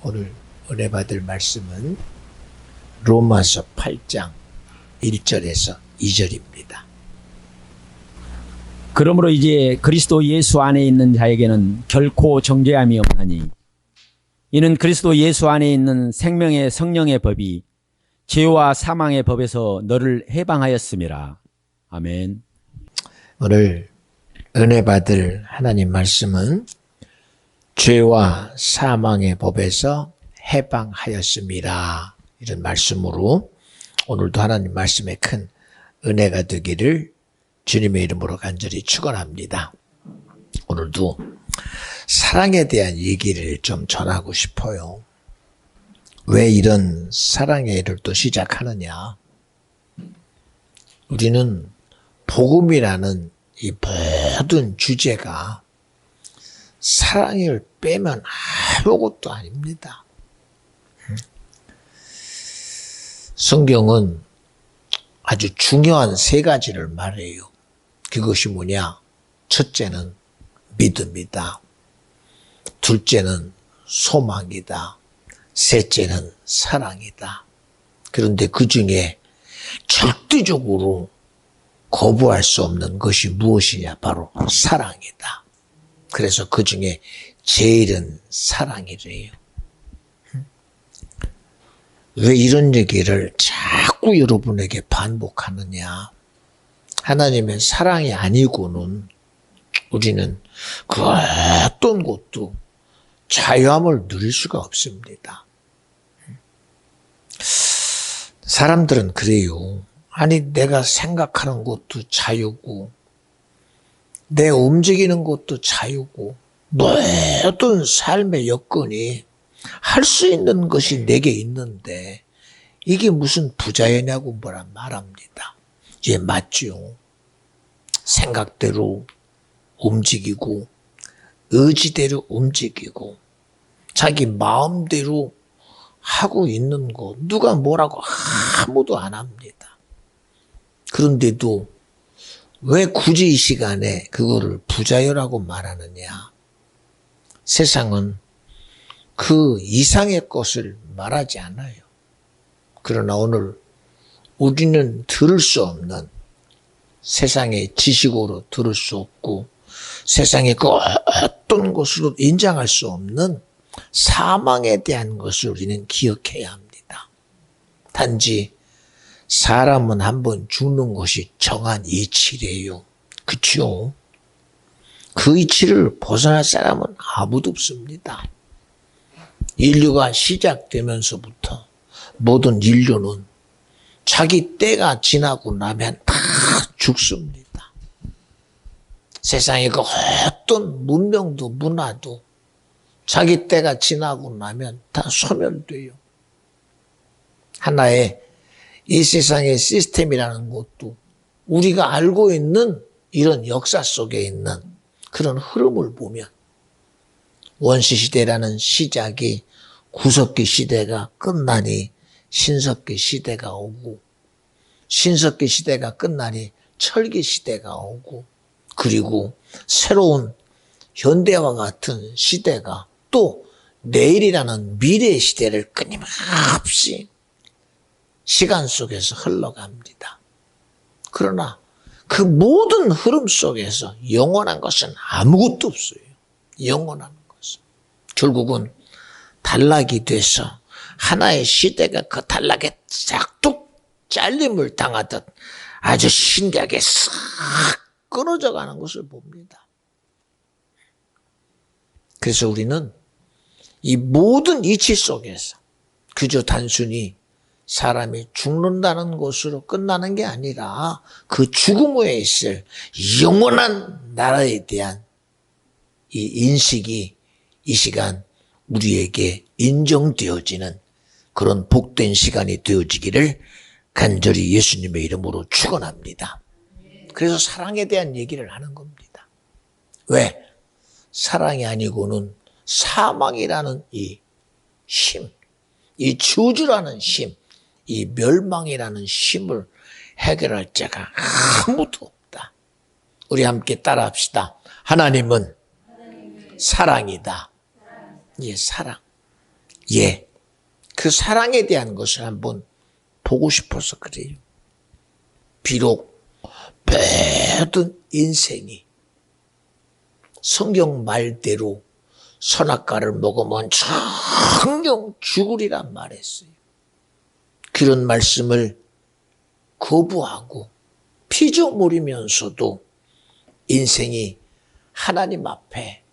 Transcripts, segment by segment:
오늘 은혜 받을 말씀은 로마서 8장 1절에서 2절입니다. 그러므로 이제 그리스도 예수 안에 있는 자에게는 결코 정죄함이 없나니 이는 그리스도 예수 안에 있는 생명의 성령의 법이 죄와 사망의 법에서 너를 해방하였음이라. 아멘. 오늘 은혜 받을 하나님 말씀은 죄와 사망의 법에서 해방하였습니다. 이런 말씀으로 오늘도 하나님 말씀에 큰 은혜가 되기를 주님의 이름으로 간절히 축원합니다. 오늘도 사랑에 대한 얘기를 좀 전하고 싶어요. 왜 이런 사랑의 일을 또 시작하느냐? 우리는 복음이라는 이 모든 주제가 사랑을 빼면 아무것도 아닙니다. 성경은 아주 중요한 세 가지를 말해요. 그것이 뭐냐? 첫째는 믿음이다. 둘째는 소망이다. 셋째는 사랑이다. 그런데 그 중에 절대적으로 거부할 수 없는 것이 무엇이냐? 바로 사랑이다. 그래서 그 중에 제일은 사랑이래요. 왜 이런 얘기를 자꾸 여러분에게 반복하느냐? 하나님의 사랑이 아니고는 우리는 그 어떤 것도 자유함을 누릴 수가 없습니다. 사람들은 그래요. 아니, 내가 생각하는 것도 자유고, 내 움직이는 것도 자유고, 모든 삶의 여건이 할 수 있는 것이 내게 있는데, 이게 무슨 부자연이냐고 뭐라 말합니다. 예, 맞죠. 생각대로 움직이고, 의지대로 움직이고, 자기 마음대로 하고 있는 거, 누가 뭐라고 아무도 안 합니다. 그런데도 왜 굳이 이 시간에 그거를 부자유라고 말하느냐? 세상은 그 이상의 것을 말하지 않아요. 그러나 오늘 우리는 들을 수 없는, 세상의 지식으로 들을 수 없고 세상의 그 어떤 것으로 인정할 수 없는 사망에 대한 것을 우리는 기억해야 합니다. 단지 사람은 한번 죽는 것이 정한 이치래요. 그렇죠? 그 이치를 벗어날 사람은 아무도 없습니다. 인류가 시작되면서부터 모든 인류는 자기 때가 지나고 나면 다 죽습니다. 세상의 그 어떤 문명도 문화도 자기 때가 지나고 나면 다 소멸돼요. 하나의 이 세상의 시스템이라는 것도 우리가 알고 있는 이런 역사 속에 있는 그런 흐름을 보면 원시시대라는 시작이 구석기 시대가 끝나니 신석기 시대가 오고, 신석기 시대가 끝나니 철기 시대가 오고, 그리고 새로운 현대와 같은 시대가 또 내일이라는 미래의 시대를 끊임없이 시간 속에서 흘러갑니다. 그러나 그 모든 흐름 속에서 영원한 것은 아무것도 없어요. 영원한 것은. 결국은 단락이 돼서 하나의 시대가 그 단락에 싹둑 잘림을 당하듯 아주 신기하게 싹 끊어져 가는 것을 봅니다. 그래서 우리는 이 모든 이치 속에서 그저 단순히 사람이 죽는다는 것으로 끝나는 게 아니라 그 죽음 후에 있을 영원한 나라에 대한 이 인식이 이 시간 우리에게 인정되어지는 그런 복된 시간이 되어지기를 간절히 예수님의 이름으로 축원합니다. 그래서 사랑에 대한 얘기를 하는 겁니다. 왜? 사랑이 아니고는 사망이라는 이 심, 이 저주라는 심, 이 멸망이라는 심을 해결할 자가 아무도 없다. 우리 함께 따라합시다. 하나님은 사랑이다. 예, 사랑. 예, 그 사랑에 대한 것을 한번 보고 싶어서 그래요. 비록 모든 인생이 성경 말대로 선악과를 먹으면 정령 죽으리란 말했어요. 그런 말씀을 거부하고 피조물이면서도 인생이 하나님 앞에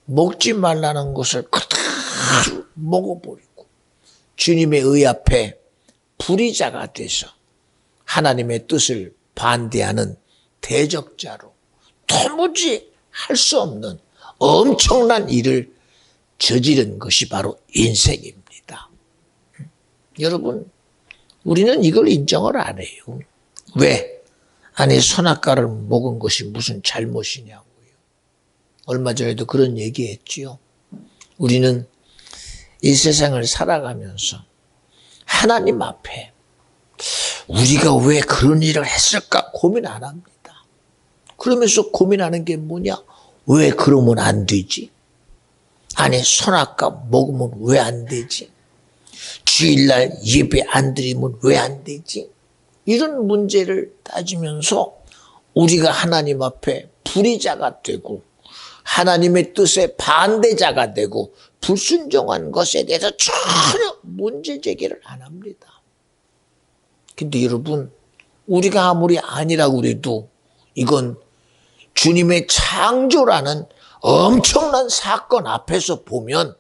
먹지 말라는 것을 그대로 먹어버리고 주님의 의 앞에 불의자가 돼서 하나님의 뜻을 반대하는 대적자로 도무지 할 수 없는 엄청난 일을 저지른 것이 바로 인생입니다. 여러분, 우리는 이걸 인정을 안 해요. 왜? 아니, 선악과를 먹은 것이 무슨 잘못이냐고요. 얼마 전에도 그런 얘기했지요. 우리는 이 세상을 살아가면서 하나님 앞에 우리가 왜 그런 일을 했을까 고민 안 합니다. 그러면서 고민하는 게 뭐냐? 왜 그러면 안 되지? 아니, 선악과 먹으면 왜 안 되지? 주일날 예배 안 드리면 왜 안 되지? 이런 문제를 따지면서 우리가 하나님 앞에 불의자가 되고 하나님의 뜻에 반대자가 되고 불순종한 것에 대해서 전혀 문제 제기를 안 합니다. 근데 여러분, 우리가 아무리 아니라고 그래도 이건 주님의 창조라는 엄청난 사건 앞에서 보면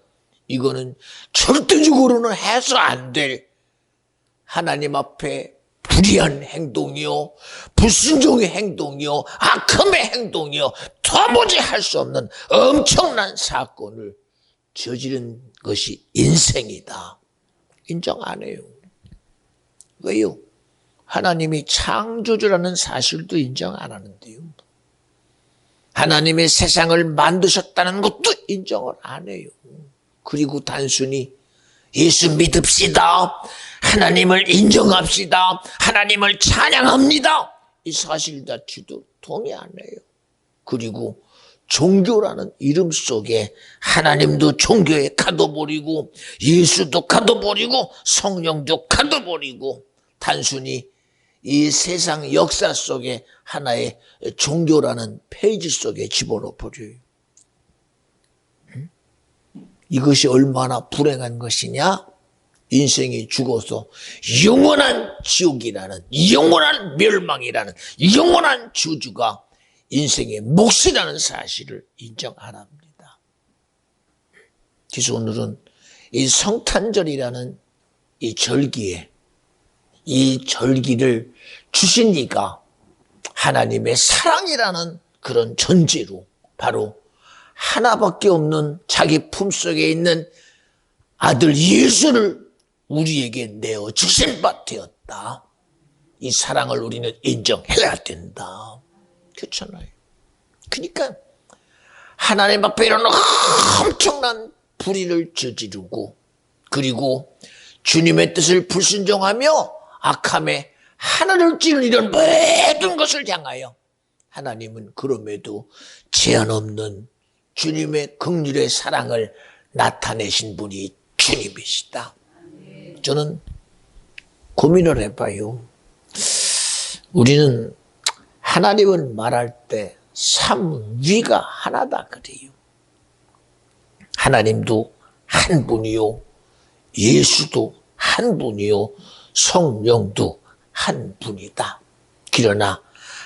이거는 절대적으로는 해서 안 될 하나님 앞에 불의한 행동이요, 불순종의 행동이요, 악함의 행동이요, 도무지 할 수 없는 엄청난 사건을 저지른 것이 인생이다. 인정 안 해요. 왜요? 하나님이 창조주라는 사실도 인정 안 하는데요. 하나님의 세상을 만드셨다는 것도 인정을 안 해요. 그리고 단순히 예수 믿읍시다, 하나님을 인정합시다, 하나님을 찬양합니다, 이 사실 자체도 동의 안 해요. 그리고 종교라는 이름 속에 하나님도 종교에 가둬버리고 예수도 가둬버리고 성령도 가둬버리고 단순히 이 세상 역사 속에 하나의 종교라는 페이지 속에 집어넣어 버려요. 이것이 얼마나 불행한 것이냐? 인생이 죽어서 영원한 지옥이라는, 영원한 멸망이라는, 영원한 저주가 인생의 몫이라는 사실을 인정 안 합니다. 그래서 오늘은 이 성탄절이라는 이 절기에 이 절기를 주신 이가 하나님의 사랑이라는 그런 전제로 바로 하나밖에 없는 자기 품속에 있는 아들 예수를 우리에게 내어주신 바 되었다. 이 사랑을 우리는 인정해야 된다. 그렇잖아요. 그러니까 하나님 앞에 이런 엄청난 불의를 저지르고 그리고 주님의 뜻을 불순종하며 악함에 하늘을 찌는 이런 모든 것을 향하여 하나님은 그럼에도 제한 없는 주님의 긍휼의 사랑을 나타내신 분이 주님이시다. 저는 고민을 해봐요. 우리는 하나님을 말할 때 삼위가 하나다 그래요. 하나님도 한 분이요, 예수도 한 분이요, 성령도 한 분이다. 그러나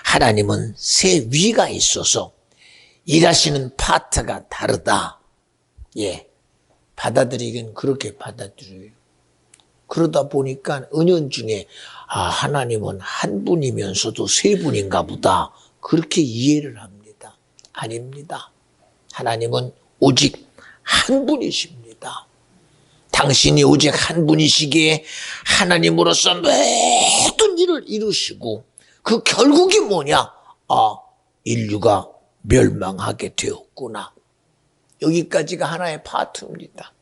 하나님은 세 위가 있어서 일하시는 파트가 다르다. 예, 받아들이긴 그렇게 받아들여요. 그러다 보니까 은연중에 하나님은 한 분이면서도 세 분인가 보다 그렇게 이해를 합니다. 아닙니다. 하나님은 오직 한 분이십니다. 당신이 오직 한 분이시기에 하나님으로서 모든 일을 이루시고 그 결국이 뭐냐? 인류가 멸망하게 되었구나. 여기까지가 하나의 파트입니다.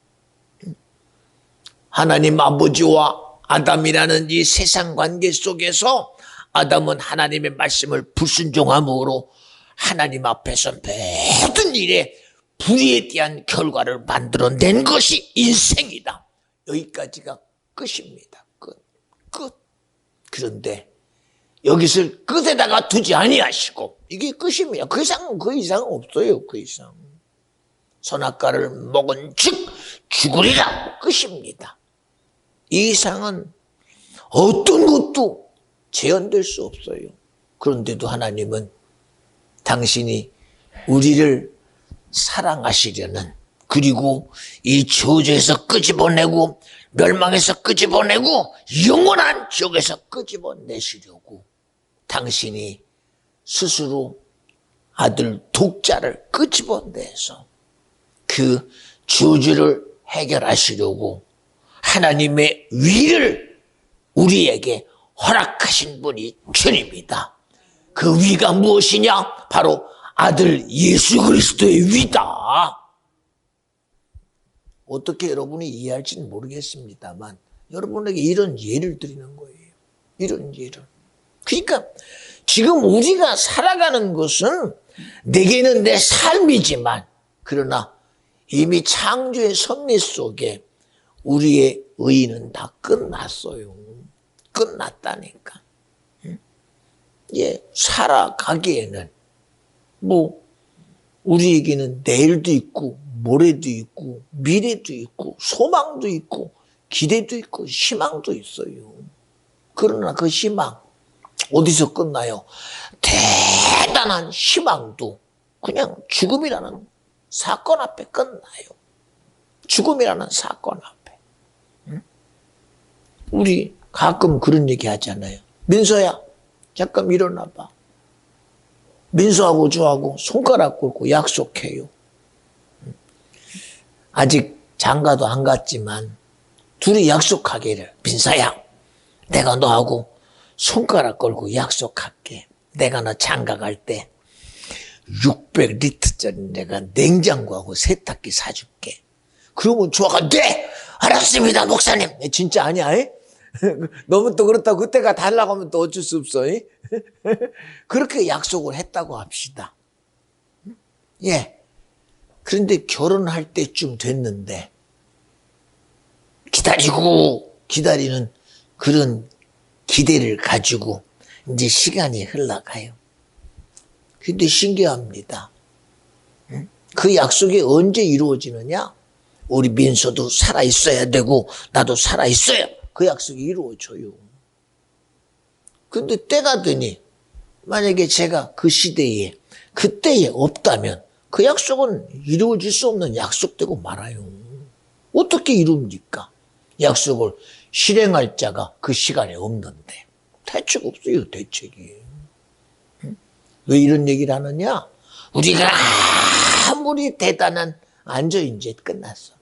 하나님 아버지와 아담이라는 이 세상 관계 속에서 아담은 하나님의 말씀을 불순종함으로 하나님 앞에서 모든 일에 불의에 대한 결과를 만들어낸 것이 인생이다. 여기까지가 끝입니다. 끝. 그런데 여기서 끝에다가 두지 아니하시고 이게 끝입니다. 그 이상은 없어요. 그 이상. 선악과를 먹은 즉 죽으리라 끝입니다. 이 이상은 어떤 것도 재현될 수 없어요. 그런데도 하나님은 당신이 우리를 사랑하시려는, 그리고 이 저주에서 끄집어내고 멸망에서 끄집어내고 영원한 지옥에서 끄집어내시려고 당신이 스스로 아들 독자를 끄집어내서 그 저주를 해결하시려고 하나님의 위를 우리에게 허락하신 분이 주님이다. 그 위가 무엇이냐? 바로 아들 예수 그리스도의 위다. 어떻게 여러분이 이해할지는 모르겠습니다만 여러분에게 이런 예를 드리는 거예요. 이런 예를. 그러니까 지금 우리가 살아가는 것은 내게는 내 삶이지만, 그러나 이미 창조의 섭리 속에 우리의 의의는 다 끝났어요. 끝났다니까. 예, 살아가기에는 우리에게는 내일도 있고 모레도 있고 미래도 있고 소망도 있고 기대도 있고 희망도 있어요. 그러나 그 희망 어디서 끝나요? 대단한 희망도 그냥 죽음이라는 사건 앞에 끝나요. 죽음이라는 사건 앞에. 우리 가끔 그런 얘기 하잖아요. 민서야, 잠깐 일어나봐. 민서하고 저하고 손가락 꿇고 약속해요. 아직 장가도 안 갔지만 둘이 약속하기를, 민서야, 내가 너하고 손가락 걸고 약속할게. 내가 너 장가 갈 때 600리터짜리 내가 냉장고하고 세탁기 사줄게. 그러면 저가 네! 알았습니다, 목사님. 진짜 아니야? 너무 또 그렇다고 그때가 달라고 하면 또 어쩔 수 없어. 그렇게 약속을 했다고 합시다. 예. 그런데 결혼할 때쯤 됐는데 기다리는 그런 기대를 가지고 이제 시간이 흘러가요. 근데 신기합니다. 그 약속이 언제 이루어지느냐? 우리 민서도 살아있어야 되고 나도 살아있어야 그 약속이 이루어져요. 근데 때가 되니 만약에 제가 그 시대에 그때에 없다면 그 약속은 이루어질 수 없는 약속되고 말아요. 어떻게 이룹니까? 약속을 실행할 자가 그 시간에 없는데. 대책 없어요, 대책이. 왜 이런 얘기를 하느냐? 우리가 아무리 대단한, 이제 끝났어.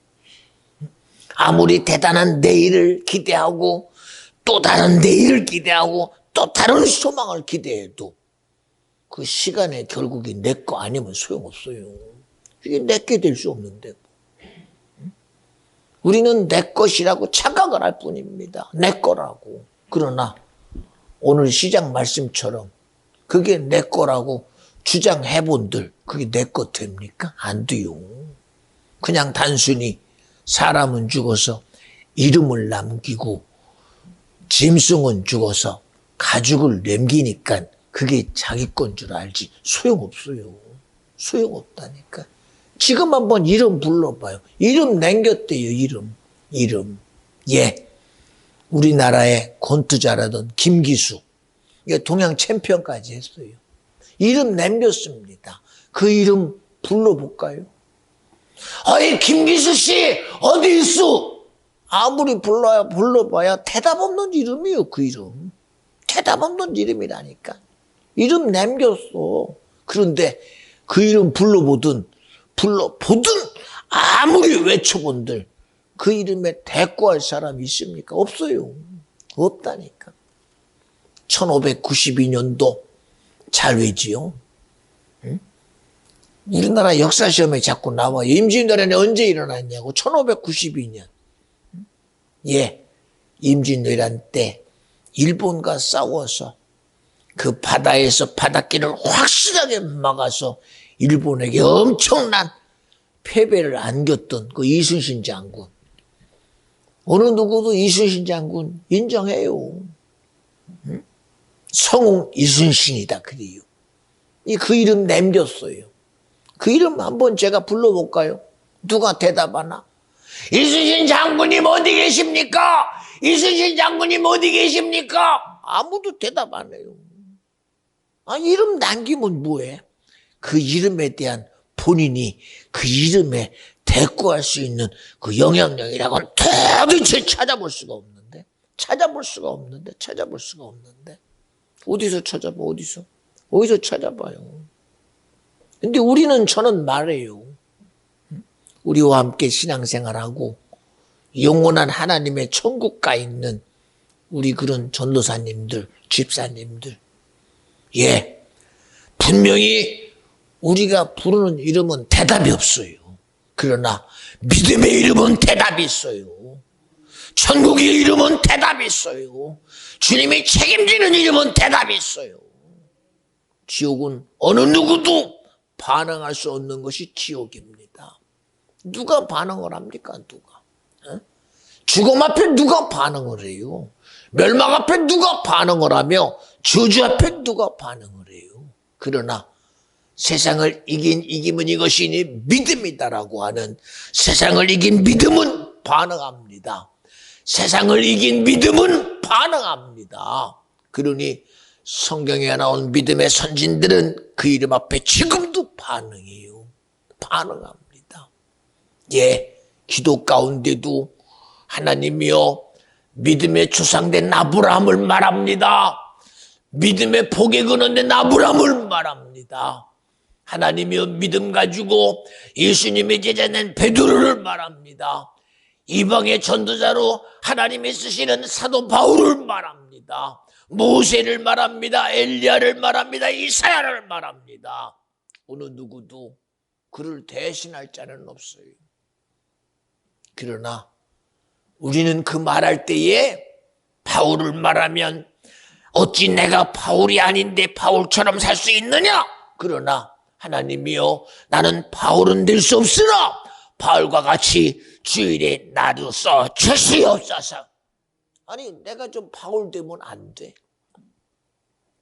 아무리 대단한 내일을 기대하고 또 다른 내일을 기대하고 또 다른 소망을 기대해도 그 시간에 결국이 내 거 아니면 소용없어요. 이게 내게 될 수 없는데. 우리는 내 것이라고 착각을 할 뿐입니다. 내 거라고. 그러나 오늘 시장 말씀처럼 그게 내 거라고 주장해본들 그게 내 거 됩니까? 안 돼요. 그냥 단순히 사람은 죽어서 이름을 남기고 짐승은 죽어서 가죽을 남기니까 그게 자기 건 줄 알지 소용없어요. 소용없다니까. 지금 한번 이름 불러봐요. 이름 남겼대요. 이름. 예. 우리나라의 권투 잘하던 김기수. 동양 챔피언까지 했어요. 이름 남겼습니다. 그 이름 불러볼까요? 아이, 김기수 씨, 어디 있어? 아무리 불러봐야 대답 없는 이름이에요, 그 이름. 대답 없는 이름이라니까. 이름 남겼어. 그런데 그 이름 불러보든 아무리 외쳐본들 그 이름에 대꾸할 사람이 있습니까? 없어요. 없다니까. 1592년도 잘외지요. 응? 우리나라 역사시험에 자꾸 나와요. 임진왜란이 언제 일어났냐고. 1592년. 예, 임진왜란 때 일본과 싸워서 그 바다에서 바닷길을 확실하게 막아서 일본에게 엄청난 패배를 안겼던 그 이순신 장군. 어느 누구도 이순신 장군 인정해요. 응? 성웅 이순신이다 그래요. 그 이름 남겼어요. 그 이름 한번 제가 불러볼까요? 누가 대답하나? 이순신 장군님 어디 계십니까? 이순신 장군님 어디 계십니까? 아무도 대답 안 해요. 이름 남기면 뭐해? 그 이름에 대한 본인이 그 이름에 대꾸할 수 있는 그 영향력이라고는 도대체 찾아볼 수가 없는데 어디서 찾아봐? 어디서 찾아봐요? 근데 저는 말해요. 우리와 함께 신앙생활하고 영원한 하나님의 천국 가 있는 우리 그런 전도사님들, 집사님들, 분명히 우리가 부르는 이름은 대답이 없어요. 그러나 믿음의 이름은 대답이 있어요. 천국의 이름은 대답이 있어요. 주님이 책임지는 이름은 대답이 있어요. 지옥은 어느 누구도 반응할 수 없는 것이 지옥입니다. 누가 반응을 합니까? 누가? 죽음 앞에 누가 반응을 해요? 멸망 앞에 누가 반응을 하며 저주 앞에 누가 반응을 해요? 그러나 세상을 이기면 이것이니 믿음이다라고 하는 세상을 이긴 믿음은 반응합니다. 세상을 이긴 믿음은 반응합니다. 그러니 성경에 나온 믿음의 선진들은 그 이름 앞에 지금도 반응해요. 반응합니다. 기도 가운데도 하나님이여 믿음의 조상된 아브라함을 말합니다. 믿음의 복에 거는된 아브라함을 말합니다. 하나님이여 믿음 가지고 예수님의 제자는 베드로를 말합니다. 이방의 전도자로 하나님이 쓰시는 사도 바울을 말합니다. 모세를 말합니다. 엘리야를 말합니다. 이사야를 말합니다. 어느 누구도 그를 대신할 자는 없어요. 그러나 우리는 그 말할 때에 바울을 말하면 어찌 내가 바울이 아닌데 바울처럼 살 수 있느냐? 그러나 하나님이여 나는 바울은 될 수 없으나 바울과 같이 주일에 나도 써 주시옵소서. 아니 내가 좀 바울 되면 안 돼?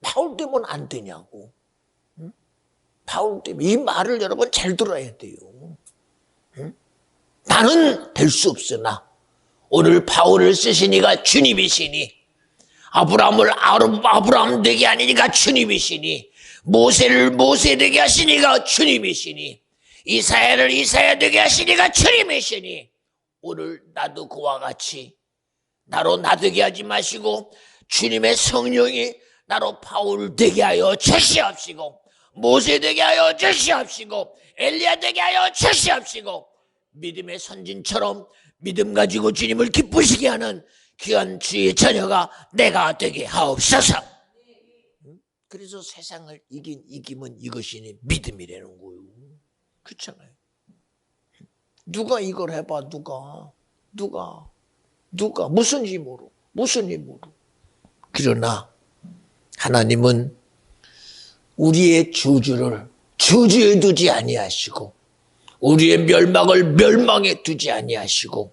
바울 되면 안 되냐고. 응? 바울 되면 이 말을 여러분 잘 들어야 돼요. 응? 나는 될 수 없으나 오늘 바울을 쓰시니가 주님이시니 아브라함을 아브라함 되게 하니까 주님이시니 모세를 모세 되게 하시니가 주님이시니 이사야를 이사야 되게 하시니가 주님이시니 오늘 나도 그와 같이 나로 나되게 하지 마시고 주님의 성령이 나로 바울 되게 하여 주시옵시고 모세 되게 하여 주시옵시고 엘리야 되게 하여 주시옵시고 믿음의 선진처럼 믿음 가지고 주님을 기쁘시게 하는 귀한 주의 자녀가 내가 되게 하옵소서. 그래서 세상을 이기면 이것이니 믿음이라는 거예요. 그렇잖아요. 누가 이걸 해봐? 누가 무슨 힘으로? 그러나 하나님은 우리의 저주를 저주에 두지 아니하시고 우리의 멸망을 멸망에 두지 아니하시고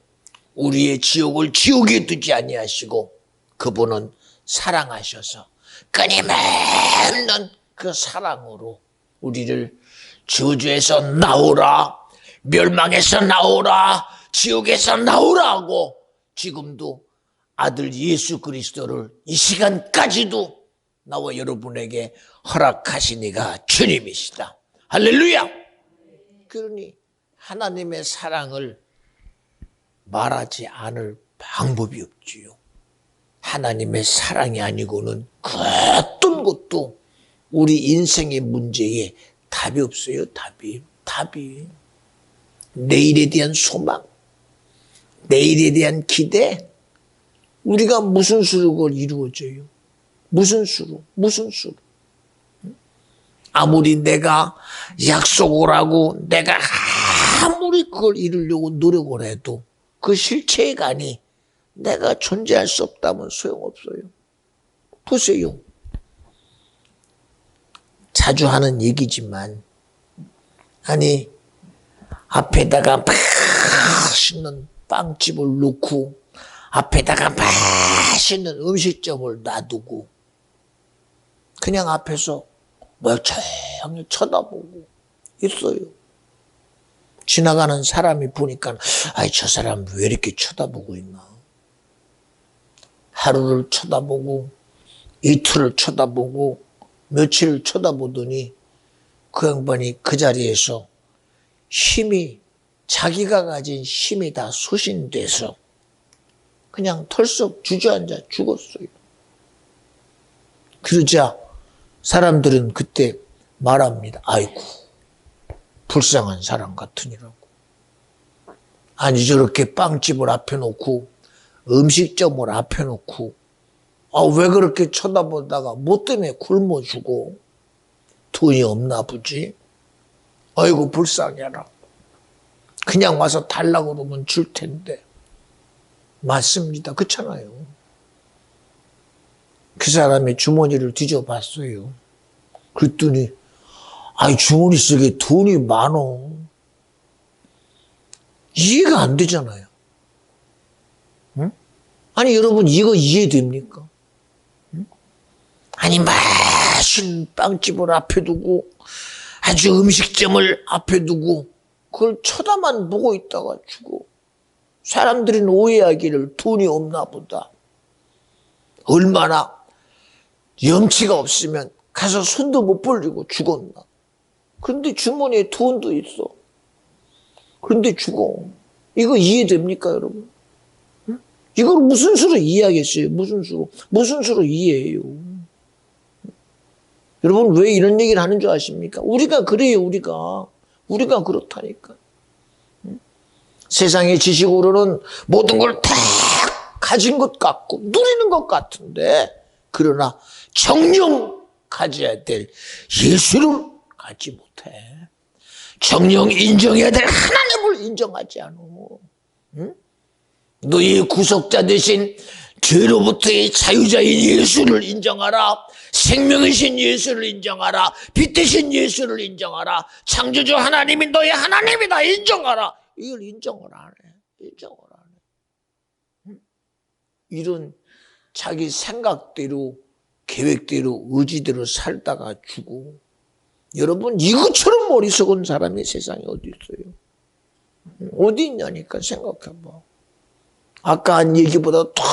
우리의 지옥을 지옥에 두지 아니하시고 그분은 사랑하셔서 끊임없는 그 사랑으로 우리를 저주에서 나오라, 멸망에서 나오라, 지옥에서 나오라 하고 지금도 아들 예수 그리스도를 이 시간까지도 나와 여러분에게 허락하시니가 주님이시다. 할렐루야. 그러니 하나님의 사랑을 말하지 않을 방법이 없지요. 하나님의 사랑이 아니고는 그 어떤 것도 우리 인생의 문제에 답이 없어요. 답이. 내일에 대한 소망, 내일에 대한 기대, 우리가 무슨 수로 그걸 이루어져요? 무슨 수로? 아무리 내가 약속을 하고 내가 아무리 그걸 이루려고 노력을 해도 그 실체간이 내가 존재할 수 없다면 소용없어요. 보세요. 자주 하는 얘기지만 앞에다가 맛있는 빵집을 놓고 앞에다가 맛있는 음식점을 놔두고 그냥 앞에서 멀쩡히 쳐다보고 있어요. 지나가는 사람이 보니까 아이 저 사람 왜 이렇게 쳐다보고 있나. 하루를 쳐다보고 이틀을 쳐다보고 며칠을 쳐다보더니 그 양반이 그 자리에서 힘이 자기가 가진 힘이 다 소진돼서 그냥 털썩 주저앉아 죽었어요. 그러자 사람들은 그때 말합니다. 아이고 불쌍한 사람 같으니라고. 아니 저렇게 빵집을 앞에 놓고 음식점을 앞에 놓고 왜 그렇게 쳐다보다가 뭐 때문에 굶어 죽어? 돈이 없나 보지? 아이고 불쌍해라. 그냥 와서 달라고 그러면 줄 텐데. 맞습니다. 그렇잖아요. 그 사람의 주머니를 뒤져봤어요. 그랬더니 아이 주머니 속에 돈이 많어. 이해가 안 되잖아요. 응? 아니 여러분 이거 이해됩니까? 응? 아니 맛있는 빵집을 앞에 두고 아주 음식점을 앞에 두고 그걸 쳐다만 보고 있다가 죽어. 사람들은 오해하기를 돈이 없나 보다. 얼마나 염치가 없으면 가서 손도 못 벌리고 죽었나. 그런데 주머니에 돈도 있어. 그런데 죽어. 이거 이해됩니까 여러분? 응? 이걸 무슨 수로 이해하겠어요? 무슨 수로 이해해요? 여러분 왜 이런 얘기를 하는 줄 아십니까? 우리가 그래요. 우리가 그렇다니까. 세상의 지식으로는 모든 걸 다 가진 것 같고 누리는 것 같은데 그러나 정령 가져야 될 예수를 갖지 못해. 정령 인정해야 될 하나님을 인정하지 않아. 응? 너희 구속자 대신 죄로부터의 자유자인 예수를 인정하라. 생명이신 예수를 인정하라. 빛 되신 예수를 인정하라. 창조주 하나님이 너희 하나님이다 인정하라. 이걸 인정을 안 해. 인정을 안 해. 이런 자기 생각대로 계획대로 의지대로 살다가 죽고 여러분 이것처럼 어리석은 사람이 세상에 어디 있어요? 어디 있냐니까 생각해봐. 아까 한 얘기보다 더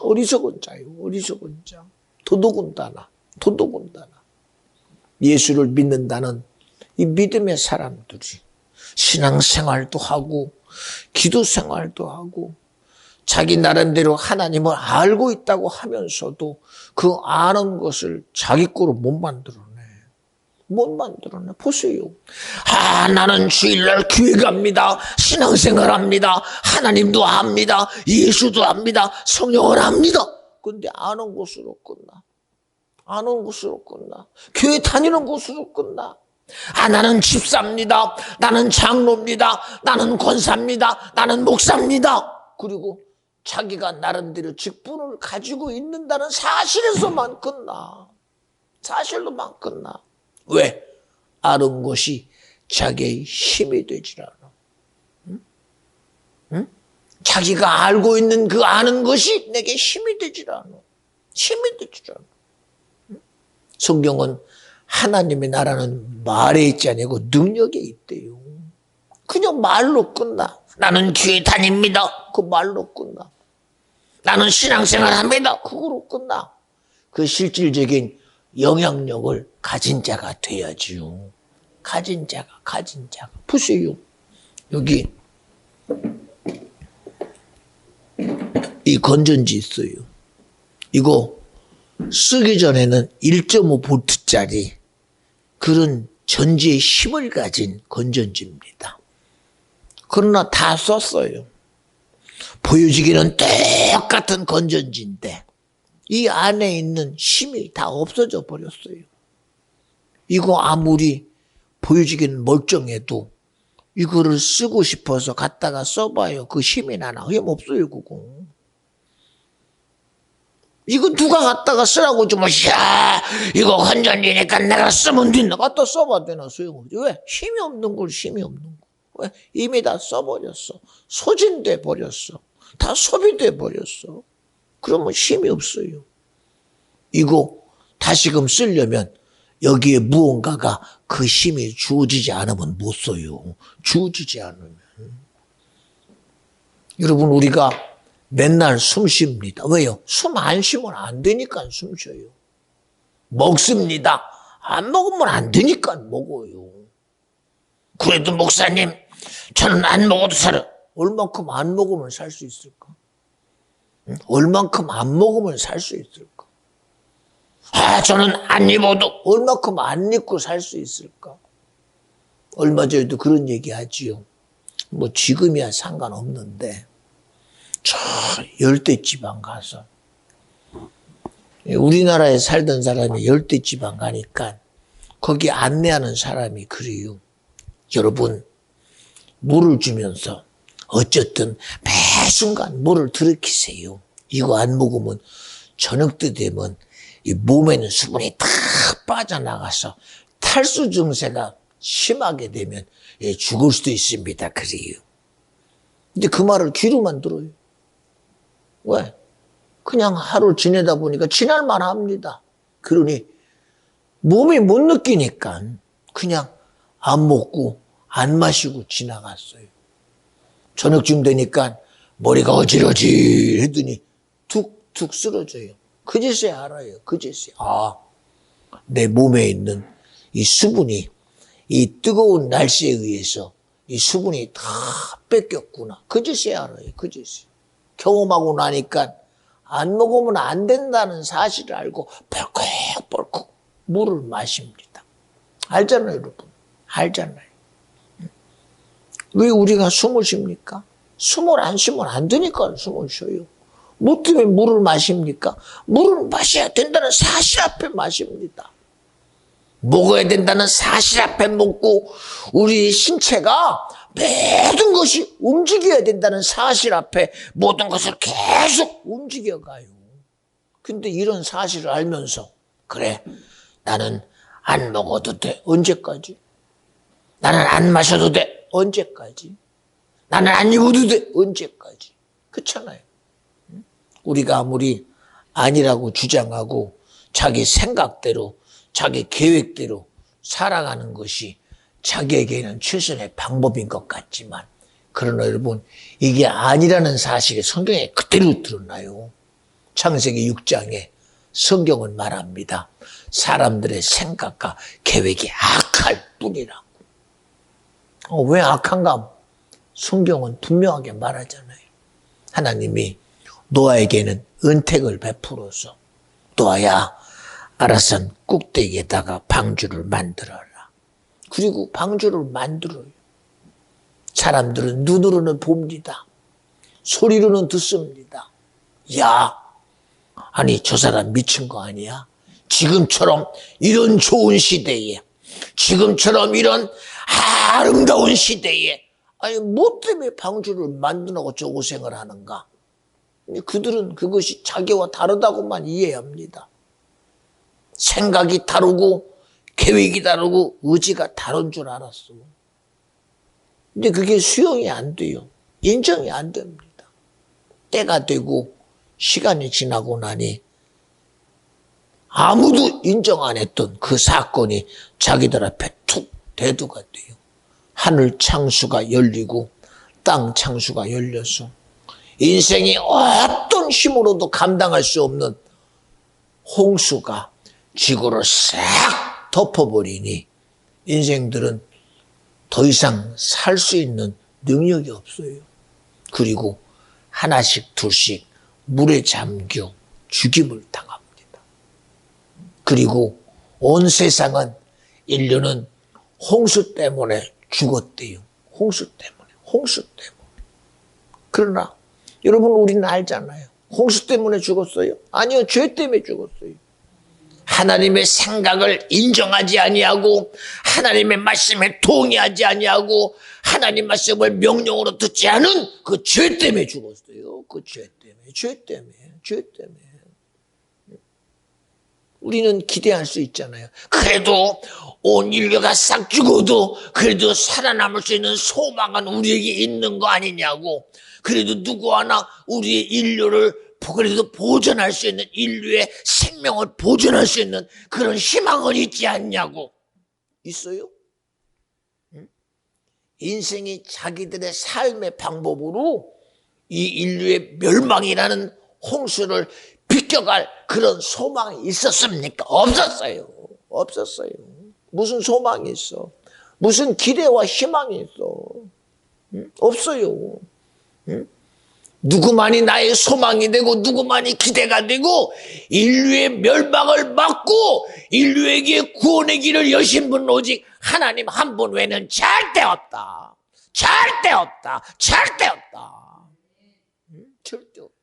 어리석은 자요. 어리석은 자. 도둑은다나. 예수를 믿는다는 이 믿음의 사람들이 신앙생활도 하고 기도생활도 하고 자기 나름대로 하나님을 알고 있다고 하면서도 그 아는 것을 자기 거로 못 만들어내. 보세요. 나는 주일날 교회 갑니다. 신앙생활합니다. 하나님도 압니다. 예수도 압니다. 성령을 압니다. 근데 아는 것으로 끝나. 교회 다니는 것으로 끝나. 나는 집사입니다. 나는 장로입니다. 나는 권사입니다. 나는 목사입니다. 그리고 자기가 나름대로 직분을 가지고 있는다는 사실에서만 끝나. 사실로만 끝나. 왜? 아는 것이 자기의 힘이 되질 않아. 응? 자기가 알고 있는 그 아는 것이 내게 힘이 되질 않아. 성경은 하나님의 나라는 말에 있지 아니고 능력에 있대요. 그냥 말로 끝나. 나는 교회 다닙니다. 그 말로 끝나. 나는 신앙생활합니다. 그거로 끝나. 그 실질적인 영향력을 가진 자가 돼야지요. 가진 자가. 보세요. 여기 이 건전지 있어요. 이거 쓰기 전에는 1.5V짜리 그런 전지의 힘을 가진 건전지입니다. 그러나 다 썼어요. 보여지기는 똑같은 건전지인데 이 안에 있는 힘이 다 없어져 버렸어요. 이거 아무리 보여지기는 멀쩡해도 이거를 쓰고 싶어서 갖다가 써봐요. 그 힘이 나나? 힘 없어요, 그거. 이거 누가 갖다가 쓰라고 주면, 이거 건전지니까 내가 쓰면 된다. 갖다 써봐 되나 소용없지. 왜? 힘이 없는 거. 왜? 이미 다 써버렸어. 소진돼 버렸어. 다 소비돼 버렸어. 그러면 힘이 없어요. 이거 다시금 쓰려면 여기에 무언가가 그 힘이 주어지지 않으면 못 써요. 주어지지 않으면. 여러분, 우리가 맨날 숨 쉽니다. 왜요? 숨 안 쉬면 안 되니까 숨 쉬어요. 먹습니다. 안 먹으면 안 되니까 먹어요. 그래도 목사님, 저는 안 먹어도 살아. 얼만큼 안 먹으면 살 수 있을까? 얼만큼 안 먹으면 살 수 있을까? 저는 안 입어도 얼만큼 안 입고 살 수 있을까? 얼마 전에도 그런 얘기 하지요. 뭐 지금이야 상관없는데 저 열대지방 가서 우리나라에 살던 사람이 열대지방 가니까 거기 안내하는 사람이 그래요. 여러분, 물을 주면서 어쨌든 매 순간 물을 들이키세요. 이거 안 먹으면 저녁 때 되면 이 몸에 있는 수분이 다 빠져나가서 탈수 증세가 심하게 되면 죽을 수도 있습니다. 그래요. 근데 그 말을 귀로만 들어요. 왜? 그냥 하루 지내다 보니까 지날만 합니다. 그러니 몸이 못 느끼니까 그냥 안 먹고 안 마시고 지나갔어요. 저녁쯤 되니까 머리가 어질어질하더니 툭툭 쓰러져요. 그제서야 알아요. 그제서야. 내 몸에 있는 이 수분이 이 뜨거운 날씨에 의해서 이 수분이 다 뺏겼구나. 그제서야 알아요. 그제서야. 경험하고 나니까 안 먹으면 안 된다는 사실을 알고 벌컥벌컥 물을 마십니다. 알잖아요, 여러분. 알잖아요. 왜 우리가 숨을 쉽니까? 숨을 안 쉬면 안 되니까 숨을 쉬어요. 뭐 때문에 물을 마십니까? 물을 마셔야 된다는 사실 앞에 마십니다. 먹어야 된다는 사실 앞에 먹고 우리 신체가 모든 것이 움직여야 된다는 사실 앞에 모든 것을 계속 움직여가요. 근데 이런 사실을 알면서 그래, 나는 안 먹어도 돼. 언제까지? 나는 안 마셔도 돼. 언제까지? 나는 안 입어도 돼. 언제까지? 그렇잖아요. 우리가 아무리 아니라고 주장하고 자기 생각대로 자기 계획대로 살아가는 것이 자기에게는 최선의 방법인 것 같지만 그러나 여러분 이게 아니라는 사실이 성경에 그대로 드러나요. 창세기 6장에 성경은 말합니다. 사람들의 생각과 계획이 악할 뿐이라고. 왜 악한가? 성경은 분명하게 말하잖아요. 하나님이 노아에게는 은택을 베풀어서 노아야, 알아서 꼭대기에다가 방주를 만들어라. 그리고 방주를 만들어요. 사람들은 눈으로는 봅니다. 소리로는 듣습니다. 야, 아니 저 사람 미친 거 아니야? 지금처럼 이런 좋은 시대에, 지금처럼 이런 아름다운 시대에 아니 뭐 때문에 방주를 만들라고 저 고생을 하는가? 그들은 그것이 자기와 다르다고만 이해합니다. 생각이 다르고 계획이 다르고 의지가 다른 줄 알았어. 근데 그게 수용이 안 돼요. 인정이 안 됩니다. 때가 되고 시간이 지나고 나니 아무도 인정 안 했던 그 사건이 자기들 앞에 툭 대두가 돼요. 하늘 창수가 열리고 땅 창수가 열려서 인생이 어떤 힘으로도 감당할 수 없는 홍수가 지구를 싹 덮어버리니 인생들은 더 이상 살 수 있는 능력이 없어요. 그리고 하나씩 둘씩 물에 잠겨 죽임을 당합니다. 그리고 온 세상은 인류는 홍수 때문에 죽었대요. 홍수 때문에. 그러나 여러분 우리는 알잖아요. 홍수 때문에 죽었어요? 아니요. 죄 때문에 죽었어요. 하나님의 생각을 인정하지 아니하고 하나님의 말씀에 동의하지 아니하고 하나님 말씀을 명령으로 듣지 않은 그 죄 때문에 죽었어요. 그 죄 때문에. 우리는 기대할 수 있잖아요. 그래도 온 인류가 싹 죽어도 그래도 살아남을 수 있는 소망은 우리에게 있는 거 아니냐고. 그래도 누구 하나 우리의 인류를 그래도 보존할 수 있는, 인류의 생명을 보존할 수 있는 그런 희망은 있지 않냐고. 있어요? 인생이 자기들의 삶의 방법으로 이 인류의 멸망이라는 홍수를 비껴갈 그런 소망이 있었습니까? 없었어요. 없었어요. 무슨 소망이 있어? 무슨 기대와 희망이 있어? 없어요. 누구만이 나의 소망이 되고 누구만이 기대가 되고 인류의 멸망을 막고 인류에게 구원의 길을 여신 분은 오직 하나님 한 분 외에는 절대 없다. 절대 없다. 절대 없다. 절대 없다.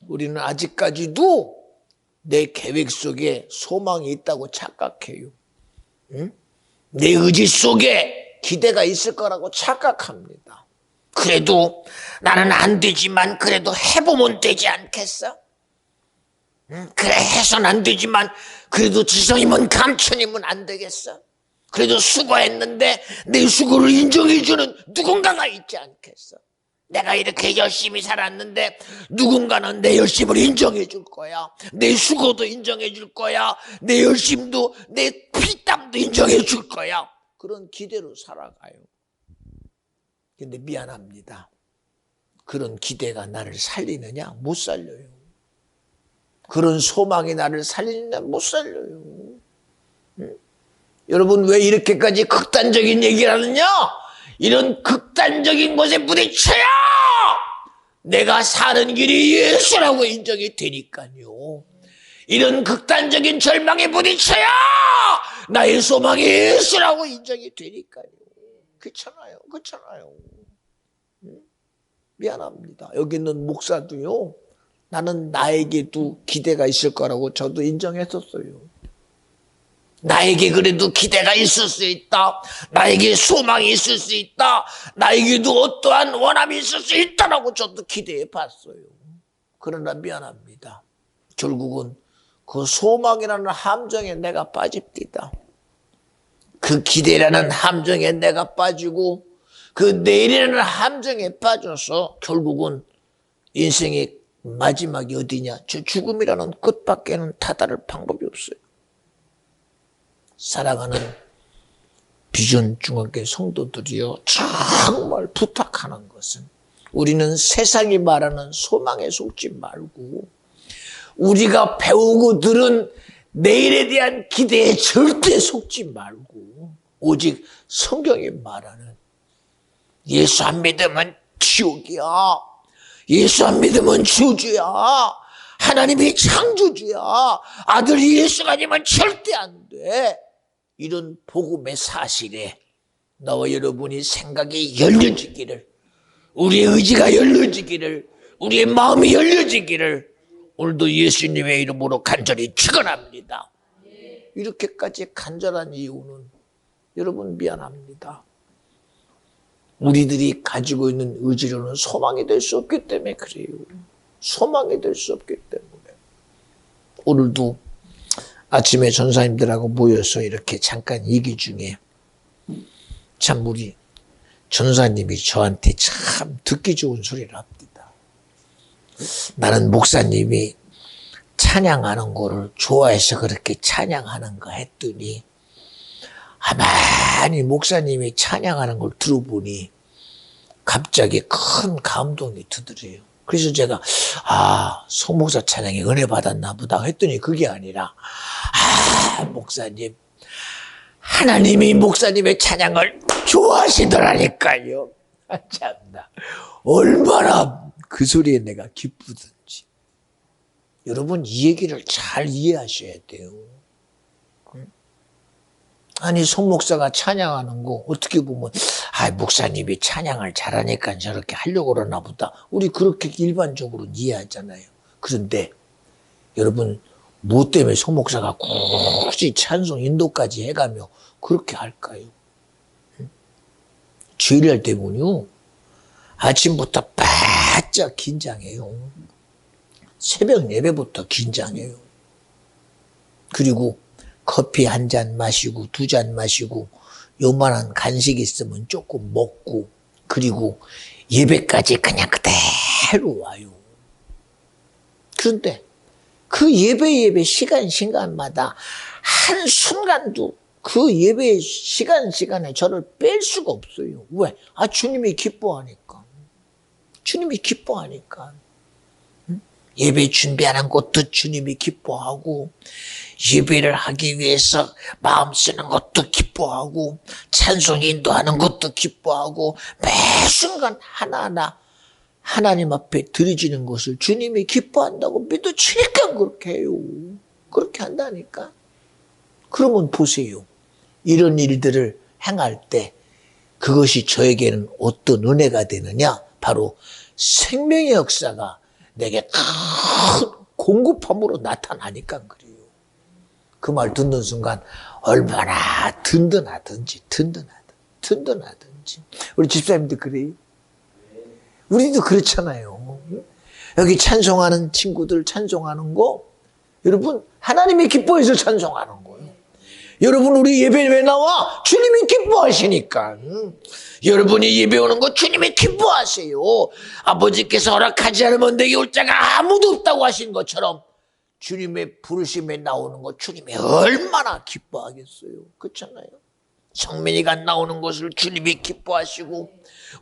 우리는 아직까지도 내 계획 속에 소망이 있다고 착각해요. 내 의지 속에 기대가 있을 거라고 착각합니다. 그래도 나는 안 되지만 그래도 해보면 되지 않겠어? 그래, 해선 안 되지만 그래도 지성이면 감천이면 안 되겠어? 그래도 수고했는데 내 수고를 인정해주는 누군가가 있지 않겠어? 내가 이렇게 열심히 살았는데 누군가는 내 열심을 인정해 줄 거야. 내 수고도 인정해 줄 거야. 내 열심도, 내 피땀도 인정해 줄 거야. 그런 기대로 살아가요. 근데 미안합니다. 그런 기대가 나를 살리느냐? 못 살려요. 그런 소망이 나를 살리느냐? 못 살려요. 여러분, 왜 이렇게까지 극단적인 얘기를 하느냐? 이런 극단적인 것에 부딪혀야 내가 사는 길이 예수라고 인정이 되니까요. 이런 극단적인 절망에 부딪혀야 나의 소망이 예수라고 인정이 되니까요. 그렇잖아요. 그렇잖아요. 미안합니다. 여기 있는 목사도요. 나는 나에게도 기대가 있을 거라고 저도 인정했었어요. 나에게 그래도 기대가 있을 수 있다. 나에게 소망이 있을 수 있다. 나에게도 어떠한 원함이 있을 수 있다라고 저도 기대해 봤어요. 그러나 미안합니다. 결국은 그 소망이라는 함정에 내가 빠집니다. 그 기대라는 함정에 내가 빠지고 그 내일이라는 함정에 빠져서 결국은 인생의 마지막이 어디냐? 저 죽음이라는 끝밖에는 다다를 방법이 없어요. 사랑하는 비전 중학교 성도들이여, 정말 부탁하는 것은 우리는 세상이 말하는 소망에 속지 말고 우리가 배우고 들은 내일에 대한 기대에 절대 속지 말고 오직 성경이 말하는 예수 안 믿으면 지옥이야. 예수 안 믿으면 저주야. 하나님이 창조주야. 아들이 예수가 아니면 절대 안 돼. 이런 복음의 사실에 나와 여러분이 생각이 열려지기를, 우리의 의지가 열려지기를, 우리의 마음이 열려지기를 오늘도 예수님의 이름으로 간절히 축원합니다. 이렇게까지 간절한 이유는 여러분 미안합니다. 우리들이 가지고 있는 의지로는 소망이 될 수 없기 때문에 그래요. 소망이 될 수 없기 때문에. 오늘도 아침에 전사님들하고 모여서 이렇게 잠깐 얘기 중에 참 우리 전사님이 저한테 참 듣기 좋은 소리를 합니다. 나는 목사님이 찬양하는 거를 좋아해서 그렇게 찬양하는 거 했더니 가만히 목사님이 찬양하는 걸 들어보니 갑자기 큰 감동이 드더래요. 그래서 제가 송 목사 찬양에 은혜 받았나 보다 했더니 그게 아니라 목사님, 하나님이 목사님의 찬양을 좋아하시더라니까요. 참나 얼마나 그 소리에 내가 기쁘든지. 여러분 이 얘기를 잘 이해하셔야 돼요. 아니 송 목사가 찬양하는 거 어떻게 보면 목사님이 찬양을 잘하니까 저렇게 하려고 그러나 보다. 우리 그렇게 일반적으로 이해하잖아요. 그런데 여러분 뭐 때문에 송 목사가 굳이 찬송 인도까지 해가며 그렇게 할까요? 주일날 때문에요. 아침부터 바짝 긴장해요. 새벽 예배부터 긴장해요. 그리고 커피 한 잔 마시고 2잔 마시고 요만한 간식 있으면 조금 먹고 그리고 예배까지 그냥 그대로 와요. 그런데 그 예배 시간마다 한순간도 그 예배 시간에 저를 뺄 수가 없어요. 왜? 주님이 기뻐하니까. 주님이 기뻐하니까. 예배 준비하는 것도 주님이 기뻐하고 예배를 하기 위해서 마음 쓰는 것도 기뻐하고 찬송 인도하는 것도 기뻐하고 매 순간 하나하나 하나님 앞에 드려지는 것을 주님이 기뻐한다고 믿어지니까 그렇게 해요. 그렇게 한다니까. 그러면 보세요. 이런 일들을 행할 때 그것이 저에게는 어떤 은혜가 되느냐? 바로 생명의 역사가 내게 큰 공급함으로 나타나니까 그래요. 그 말 듣는 순간 얼마나 든든하든지. 우리 집사님도 그래요. 우리도 그렇잖아요. 여기 찬송하는 친구들 찬송하는 거 여러분 하나님이 기뻐해서 찬송하는 거예요. 여러분 우리 예배 왜 나와? 주님이 기뻐하시니까. 여러분이 예배 오는 거 주님이 기뻐하세요. 아버지께서 허락하지 않으면 내게 올 자가 아무도 없다고 하신 것처럼 주님의 부르심에 나오는 거 주님이 얼마나 기뻐하겠어요. 그렇잖아요. 성민이가 나오는 것을 주님이 기뻐하시고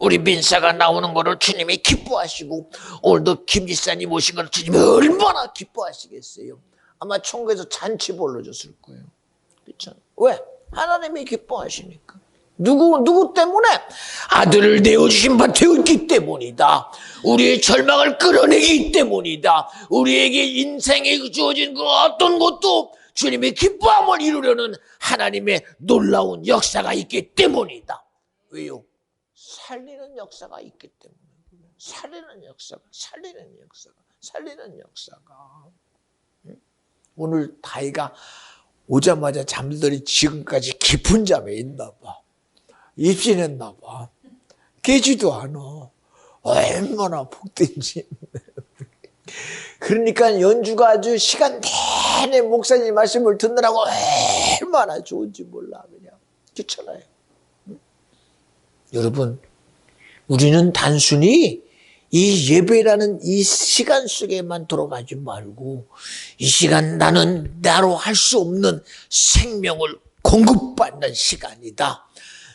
우리 민사가 나오는 것을 주님이 기뻐하시고 오늘도 김지사님 오신 걸 주님이 얼마나 기뻐하시겠어요. 아마 천국에서 잔치 벌어졌을 거예요. 그렇잖아요. 왜? 하나님이 기뻐하시니까. 누구 때문에? 아들을 내어주신 바 되었기 때문이다. 우리의 절망을 끌어내기 때문이다. 우리에게 인생에 주어진 그 어떤 것도 주님의 기뻐함을 이루려는 하나님의 놀라운 역사가 있기 때문이다. 왜요? 살리는 역사가 있기 때문에. 살리는 역사가. 오늘 다이가 오자마자 잠들더니 지금까지 깊은 잠에 있나 봐. 입신했나 봐. 깨지도 않아. 얼마나 복된지. 그러니까 연주가 아주 시간 내내 목사님 말씀을 듣느라고 얼마나 좋은지 몰라 그냥. 그렇잖아요. 여러분 우리는 단순히 이 예배라는 이 시간 속에만 들어가지 말고 이 시간 나는 나로 할 수 없는 생명을 공급받는 시간이다.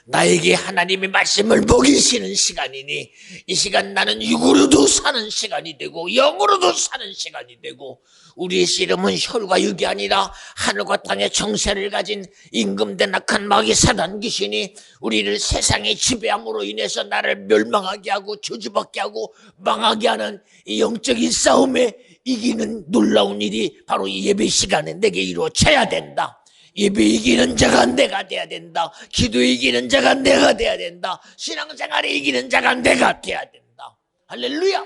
나에게 하나님의 말씀을 먹이시는 시간이니 이 시간 나는 육으로도 사는 시간이 되고 영으로도 사는 시간이 되고 우리의 씨름은 혈과 육이 아니라 하늘과 땅의 정세를 가진 임금된 악한 마귀 사단 귀신이 우리를 세상의 지배함으로 인해서 나를 멸망하게 하고 저주받게 하고 망하게 하는 이 영적인 싸움에 이기는 놀라운 일이 바로 이 예배 시간에 내게 이루어져야 된다. 예배 이기는 자가 내가 돼야 된다. 기도 이기는 자가 내가 돼야 된다. 신앙생활에 이기는 자가 내가 돼야 된다. 할렐루야.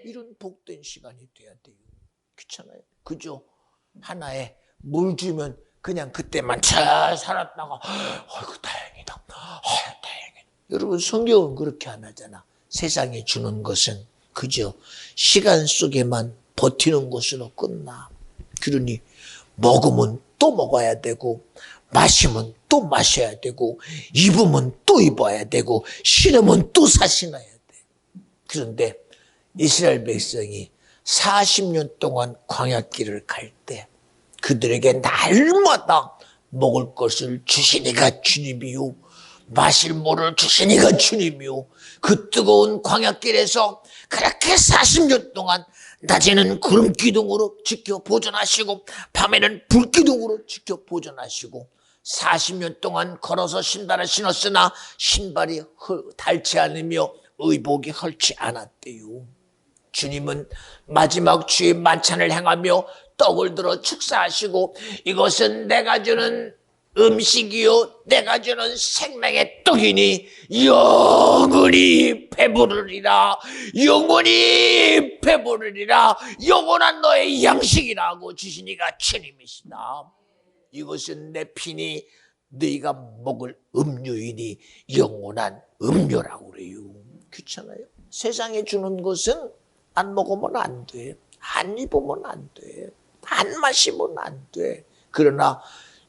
이런 복된 시간이 돼야 돼요. 그렇잖아요. 그죠? 하나에 물 주면 그냥 그때만 잘 살았다가 아이고 다행이다. 다행이다. 여러분 성경은 그렇게 안 하잖아. 세상에 주는 것은 그죠? 시간 속에만 버티는 것으로 끝나. 그러니 먹으면 또 먹어야 되고 마시면 또 마셔야 되고 입으면 또 입어야 되고 신으면 또 사신어야 돼. 그런데 이스라엘 백성이 40년 동안 광야길을 갈 때 그들에게 날마다 먹을 것을 주시니가 주님이요 마실 물을 주시니가 주님이요 그 뜨거운 광야길에서 그렇게 40년 동안 낮에는 구름 기둥으로 지켜 보존하시고 밤에는 불 기둥으로 지켜 보존하시고 40년 동안 걸어서 신발을 신었으나 신발이 닳지 않으며 의복이 헐지 않았대요. 주님은 마지막 주의 만찬을 행하며 떡을 들어 축사하시고 이것은 내가 주는 음식이요 내가 주는 생명의 떡이니 영원히 배부르리라 영원한 너의 양식이라고 주시니가 주님이시다. 이것은 내 피니 너희가 먹을 음료이니 영원한 음료라고 그래요. 그렇잖아요. 세상에 주는 것은 안 먹으면 안 돼. 안 입으면 안 돼. 안 마시면 안 돼. 그러나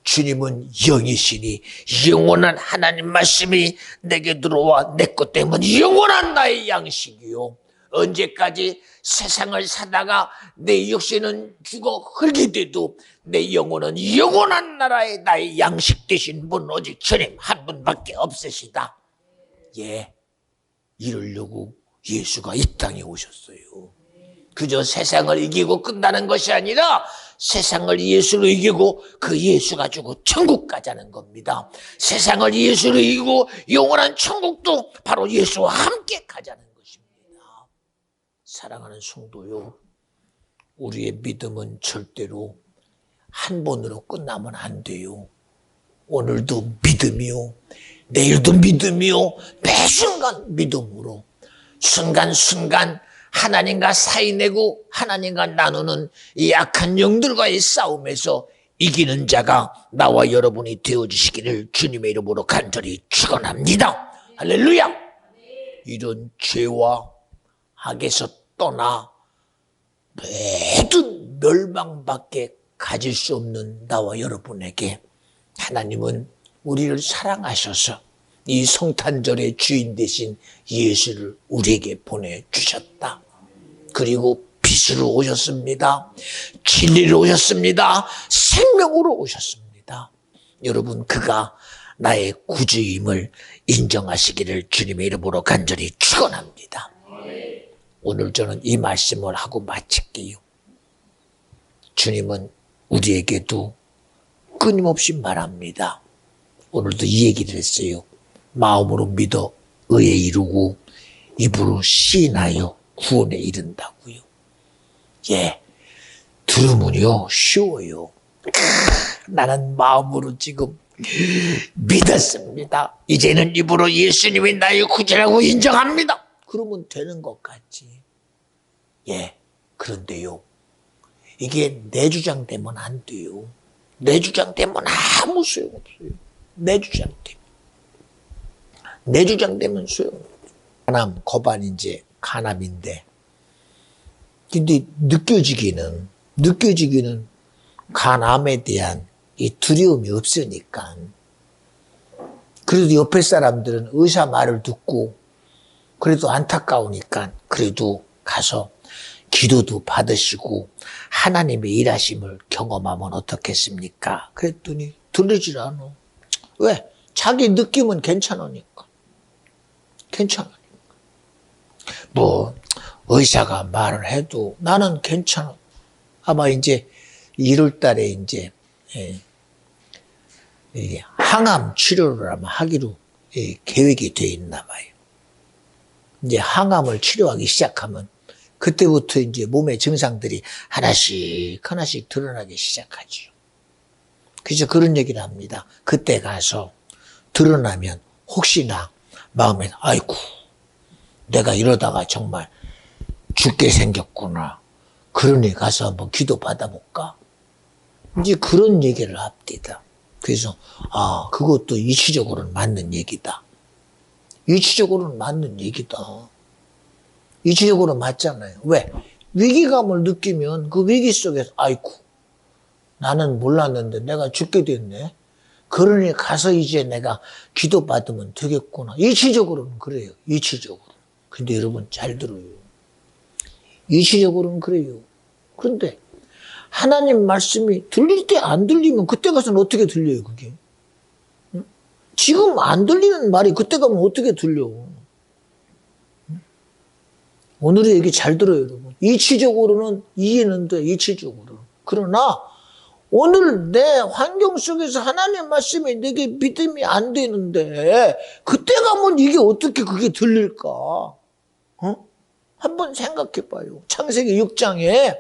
주님은 영이시니 영원한 하나님 말씀이 내게 들어와 내 것 때문에 영원한 나의 양식이요. 언제까지 세상을 사다가 내 육신은 죽어 흙이 돼도 내 영혼은 영원한 나라의 나의 양식 되신 분 오직 주님 한 분밖에 없으시다. 예, 이러려고 예수가 이 땅에 오셨어요. 그저 세상을 이기고 끝나는 것이 아니라 세상을 예수로 이기고 그 예수 가지고 천국 가자는 겁니다. 세상을 예수로 이기고 영원한 천국도 바로 예수와 함께 가자는 것입니다. 사랑하는 성도요, 우리의 믿음은 절대로 한 번으로 끝나면 안 돼요. 오늘도 믿음이요, 내일도 믿음이요, 매 순간 믿음으로 순간순간 하나님과 사이 내고 하나님과 나누는 이 악한 영들과의 싸움에서 이기는 자가 나와 여러분이 되어주시기를 주님의 이름으로 간절히 축원합니다. 할렐루야. 이런 죄와 악에서 떠나 모든 멸망밖에 가질 수 없는 나와 여러분에게 하나님은 우리를 사랑하셔서 이 성탄절의 주인 되신 예수를 우리에게 보내주셨다. 그리고 빛으로 오셨습니다. 진리로 오셨습니다. 생명으로 오셨습니다. 여러분, 그가 나의 구주임을 인정하시기를 주님의 이름으로 간절히 축원합니다. 오늘 저는 이 말씀을 하고 마칠게요. 주님은 우리에게도 끊임없이 말합니다. 오늘도 이 얘기를 했어요. 마음으로 믿어 의에 이루고 입으로 시인하여 구원에 이른다고요. 예, 들으면요 쉬워요. 나는 마음으로 지금 믿었습니다. 이제는 입으로 예수님이 나의 구주라고 인정합니다. 그러면 되는 것 같지. 예, 그런데요, 이게 내 주장 되면 안 돼요. 내 주장 되면 아무 소용없어요. 내 주장 되면. 내 주장 되면 소용없어요. 가남, 거반 이제 가남인데, 근데 느껴지기는 가남에 대한 이 두려움이 없으니까. 그래도 옆에 사람들은 의사 말을 듣고 그래도 안타까우니까 그래도 가서 기도도 받으시고 하나님의 일하심을 경험하면 어떻겠습니까? 그랬더니 들리질 않아. 왜? 자기 느낌은 괜찮으니까. 뭐 의사가 말을 해도 나는 괜찮아. 아마 이제 1월 달에 이제 항암 치료를 아마 하기로 계획이 되어 있나 봐요. 이제 항암을 치료하기 시작하면 그때부터 이제 몸의 증상들이 하나씩 드러나기 시작하죠. 그래서 그런 얘기를 합니다. 그때 가서 드러나면 혹시나 마음에 아이고 내가 이러다가 정말 죽게 생겼구나. 그러니 가서 한번 기도 받아볼까? 이제 그런 얘기를 합니다. 그래서 그것도 이치적으로는 맞는 얘기다. 이치적으로는 맞잖아요. 왜? 위기감을 느끼면 그 위기 속에서 아이고 나는 몰랐는데 내가 죽게 됐네. 그러니 가서 이제 내가 기도받으면 되겠구나. 이치적으로는 그래요. 근데 여러분 잘 들어요. 이치적으로는 그래요. 그런데 하나님 말씀이 들릴 때 안 들리면 그때 가서는 어떻게 들려요, 그게? 응? 지금 안 들리는 말이 그때 가면 어떻게 들려? 응? 오늘의 얘기 잘 들어요, 여러분. 이치적으로는 이해는 돼, 이치적으로. 그러나 오늘 내 환경 속에서 하나님 말씀이 내게 믿음이 안 되는데 그때 가면 이게 어떻게 그게 들릴까? 한번 생각해 봐요. 창세기 6장에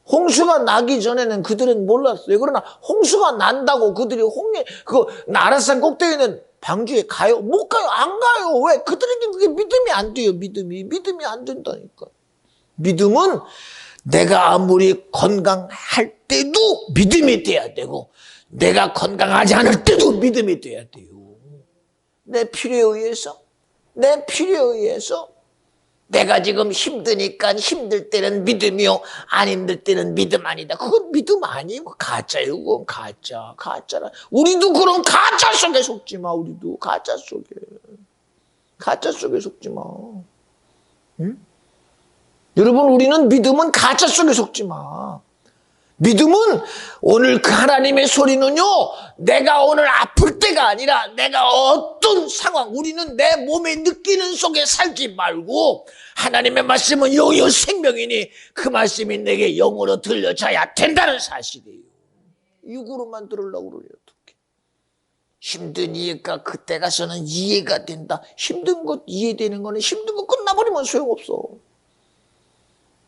홍수가 나기 전에는 그들은 몰랐어요. 그러나 홍수가 난다고 그들이 나라산 꼭대기에 있는 방주에 가요? 못 가요. 안 가요. 왜? 그들에게 그게 믿음이 안 돼요. 믿음이 안 된다니까. 믿음은 내가 아무리 건강할 때도 믿음이 돼야 되고 내가 건강하지 않을 때도 믿음이 돼야 돼요. 내 필요에 의해서 내가 지금 힘드니까 힘들 때는 믿음이요, 안 힘들 때는 믿음 아니다. 그건 믿음 아니고 가짜예요. 그건 가짜라. 우리도 그런 가짜 속에 속지 마. 우리도 가짜 속에 속지 마. 응? 여러분, 우리는 믿음은 가짜 속에 속지 마. 믿음은 오늘 그 하나님의 소리는요, 내가 오늘 아플 때가 아니라 내가 어떤 상황, 우리는 내 몸에 느끼는 속에 살지 말고 하나님의 말씀은 영이요 생명이니 그 말씀이 내게 영으로 들려져야 된다는 사실이에요. 육으로만 들으려고 그러요. 어떻게? 힘든 이해가 그때 가서는 이해가 된다. 힘든 것 이해되는 거는 힘든 거 끝나버리면 소용없어.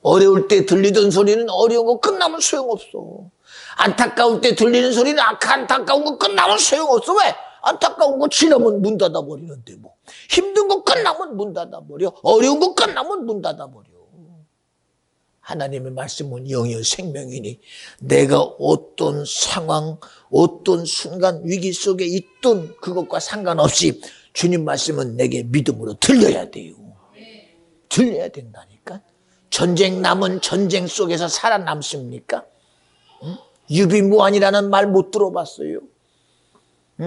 어려울 때 들리던 소리는 어려운 거 끝나면 소용없어. 안타까울 때 들리는 소리는 안타까운 거 끝나면 소용없어. 왜? 안타까운 거 지나면 문 닫아버리는데 뭐. 힘든 거 끝나면 문 닫아버려. 어려운 거 끝나면 문 닫아버려. 하나님의 말씀은 영이요 생명이니 내가 어떤 상황, 어떤 순간 위기 속에 있던 그것과 상관없이 주님 말씀은 내게 믿음으로 들려야 돼요. 들려야 된다니까. 전쟁 남은 전쟁 속에서 살아남습니까? 유비무환이라는 말 못 들어봤어요?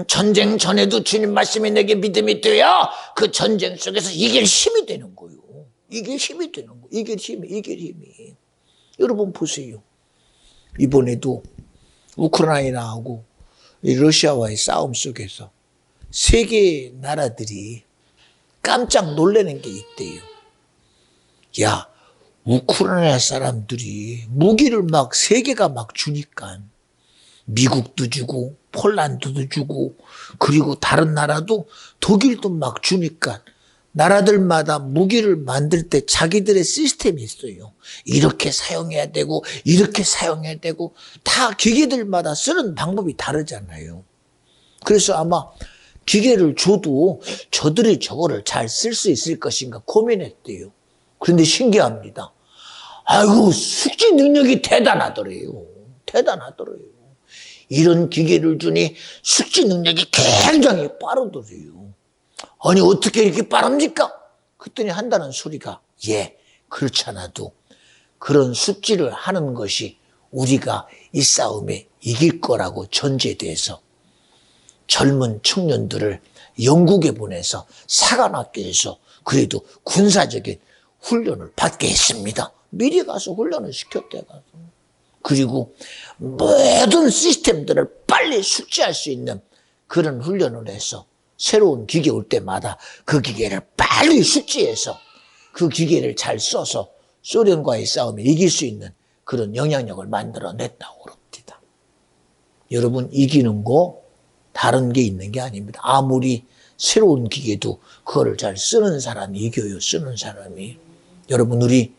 전쟁 전에도 주님 말씀이 내게 믿음이 돼야 그 전쟁 속에서 이길 힘이 되는 거예요. 이길 힘이 되는 거예요. 이길 힘이. 여러분 보세요. 이번에도 우크라이나하고 러시아와의 싸움 속에서 세계 나라들이 깜짝 놀라는 게 있대요. 야, 우크라이나 사람들이 무기를 막 세계가 막 주니까 미국도 주고 폴란드도 주고 그리고 다른 나라도 독일도 막 주니까 나라들마다 무기를 만들 때 자기들의 시스템이 있어요. 이렇게 사용해야 되고 이렇게 사용해야 되고 다 기계들마다 쓰는 방법이 다르잖아요. 그래서 아마 기계를 줘도 저들이 저거를 잘 쓸 수 있을 것인가 고민했대요. 그런데 신기합니다. 아이고, 숙지 능력이 대단하더래요. 이런 기계를 주니 숙지 능력이 굉장히 빠르더래요. 아니, 어떻게 이렇게 빠릅니까? 그랬더니 한다는 소리가, 그렇잖아도 그런 숙지를 하는 것이 우리가 이 싸움에 이길 거라고 전제돼서 젊은 청년들을 영국에 보내서 사관학교에서 그래도 군사적인 훈련을 받게 했습니다. 미리 가서 훈련을 시켰대. 그리고 모든 시스템들을 빨리 숙지할 수 있는 그런 훈련을 해서 새로운 기계 올 때마다 그 기계를 빨리 숙지해서 그 기계를 잘 써서 소련과의 싸움에 이길 수 있는 그런 영향력을 만들어냈다고 그럽니다. 여러분, 이기는 거 다른 게 있는 게 아닙니다. 아무리 새로운 기계도 그거를 잘 쓰는 사람이 이겨요. 쓰는 사람이. 여러분, 우리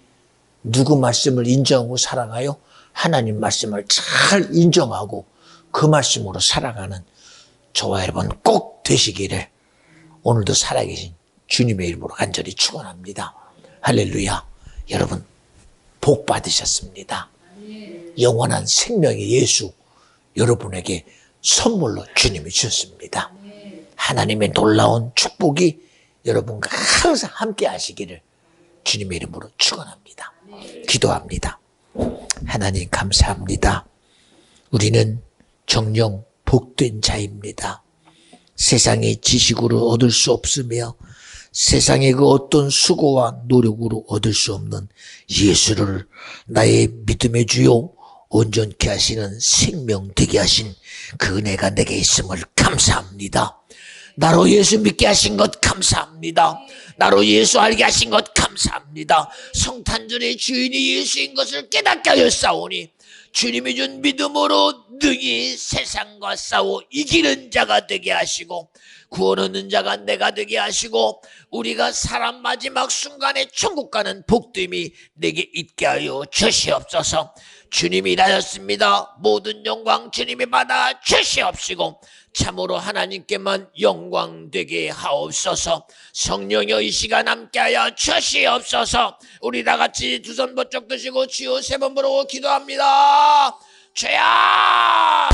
누구 말씀을 인정하고 살아가요? 하나님 말씀을 잘 인정하고 그 말씀으로 살아가는 저와 여러분 꼭 되시기를 오늘도 살아계신 주님의 이름으로 간절히 축원합니다. 할렐루야. 여러분 복 받으셨습니다. 영원한 생명의 예수 여러분에게 선물로 주님이 주셨습니다. 하나님의 놀라운 축복이 여러분과 항상 함께 하시기를 주님의 이름으로 축원합니다. 기도합니다. 하나님 감사합니다. 우리는 정녕 복된 자입니다. 세상의 지식으로 얻을 수 없으며 세상의 그 어떤 수고와 노력으로 얻을 수 없는 예수를 나의 믿음의 주요 온전케 하시는 생명 되게 하신 그 은혜가 내게 있음을 감사합니다. 나로 예수 믿게 하신 것 감사합니다. 나로 예수 알게 하신 것 감사합니다. 성탄절의 주인이 예수인 것을 깨닫게 하였사오니 주님이 준 믿음으로 능히 세상과 싸워 이기는 자가 되게 하시고 구원 얻는 자가 내가 되게 하시고 우리가 사람 마지막 순간에 천국 가는 복됨이 내게 있게 하여 주시옵소서. 주님이 일하셨습니다. 모든 영광 주님이 받아 주시옵시고 참으로 하나님께만 영광 되게 하옵소서. 성령여 이 시간 함께하여 주시옵소서. 우리 다같이 두 손 번쩍 드시고 주여 세 번 부르고 기도합니다. 주여